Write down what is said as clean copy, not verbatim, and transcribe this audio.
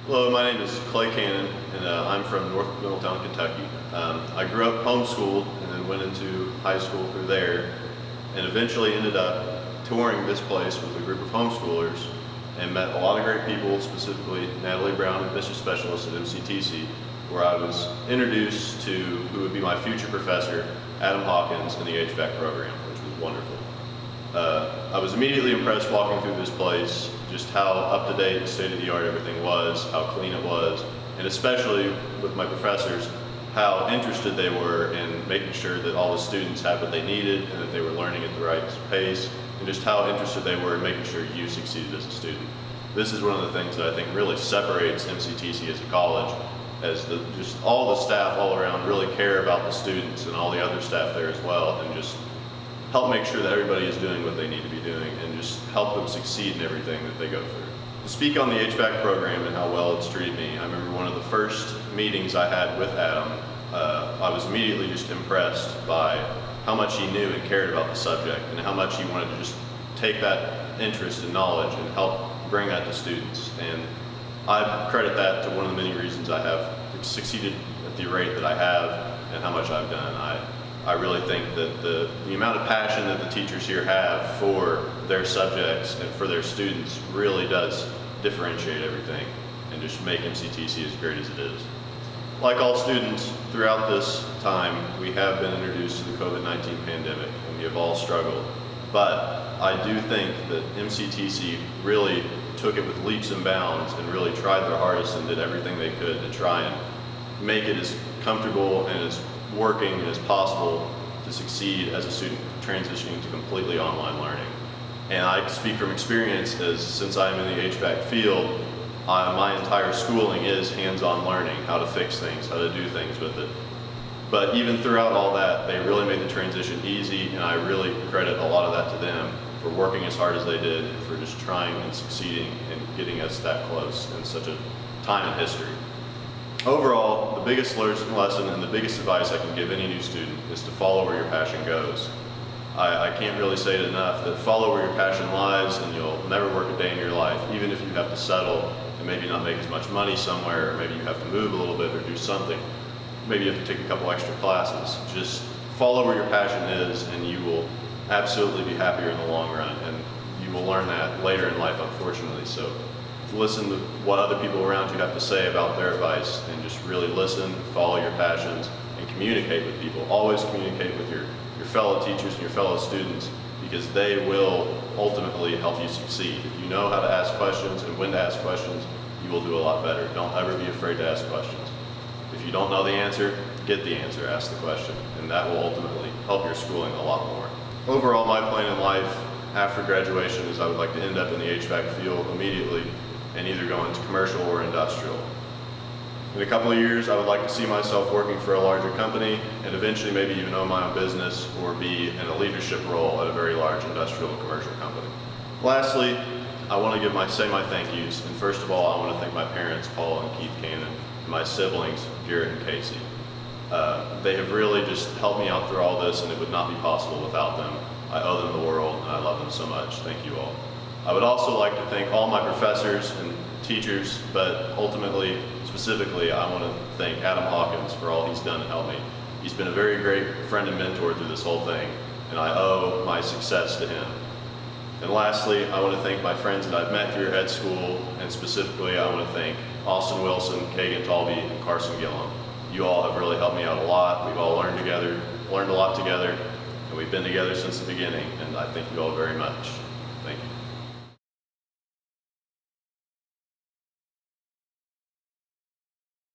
Hello, my name is Clay Cannon, and I'm from North Middletown, Kentucky. I grew up homeschooled and then went into high school through there, and eventually ended up touring this place with a group of homeschoolers and met a lot of great people, specifically Natalie Brown, admissions specialist at MCTC, where I was introduced to who would be my future professor, Adam Hawkins, in the HVAC program, which was wonderful. I was immediately impressed walking through this place, just how up-to-date and state-of-the-art everything was, how clean it was, and especially with my professors, how interested they were in making sure that all the students had what they needed and that they were learning at the right pace, and just how interested they were in making sure you succeeded as a student. This is one of the things that I think really separates MCTC as a college, as just all the staff all around really care about the students and all the other staff there as well, and just help make sure that everybody is doing what they need to be doing and just help them succeed in everything that they go through. To speak on the HVAC program and how well it's treated me, I remember one of the first meetings I had with Adam, I was immediately just impressed by how much he knew and cared about the subject and how much he wanted to just take that interest and knowledge and help bring that to students. And I credit that to one of the many reasons I have succeeded at the rate that I have and how much I've done. I really think that the amount of passion that the teachers here have for their subjects and for their students really does differentiate everything and just make MCTC as great as it is. Like all students, throughout this time, we have been introduced to the COVID-19 pandemic and we have all struggled. But I do think that MCTC really took it with leaps and bounds and really tried their hardest and did everything they could to try and make it as comfortable and as working as possible to succeed as a student transitioning to completely online learning. And I speak from experience, as since I'm in the HVAC field, my entire schooling is hands-on learning, how to fix things, how to do things with it. But even throughout all that, they really made the transition easy, and I really credit a lot of that to them for working as hard as they did and for just trying and succeeding and getting us that close in such a time in history. Overall, the biggest lesson and the biggest advice I can give any new student is to follow where your passion goes. I can't really say it enough that follow where your passion lies and you'll never work a day in your life, even if you have to settle and maybe not make as much money somewhere, or maybe you have to move a little bit or do something. Maybe you have to take a couple extra classes. Just follow where your passion is and you will absolutely be happier in the long run, and you will learn that later in life, unfortunately. So listen to what other people around you have to say about their advice and just really listen, follow your passions, and communicate with people. Always communicate with your fellow teachers and your fellow students, because they will ultimately help you succeed. If you know how to ask questions and when to ask questions, you will do a lot better. Don't ever be afraid to ask questions. If you don't know the answer, get the answer, ask the question, and that will ultimately help your schooling a lot more. Overall, my plan in life after graduation is I would like to end up in the HVAC field immediately and either go into commercial or industrial. In a couple of years, I would like to see myself working for a larger company and eventually maybe even own my own business or be in a leadership role at a very large industrial and commercial company. Lastly, I want to say my thank yous, and first of all, I want to thank my parents, Paul and Keith Cannon, and my siblings, Garrett and Casey. They have really just helped me out through all this, and it would not be possible without them. I owe them the world, and I love them so much. Thank you all. I would also like to thank all my professors and teachers, but ultimately, specifically, I want to thank Adam Hawkins for all he's done to help me. He's been a very great friend and mentor through this whole thing, and I owe my success to him. And lastly, I want to thank my friends that I've met here at school, and specifically, I want to thank Austin Wilson, Kagan Talby, and Carson Gillum. You all have really helped me out a lot. We've all learned a lot together, and we've been together since the beginning, and I thank you all very much. Thank you.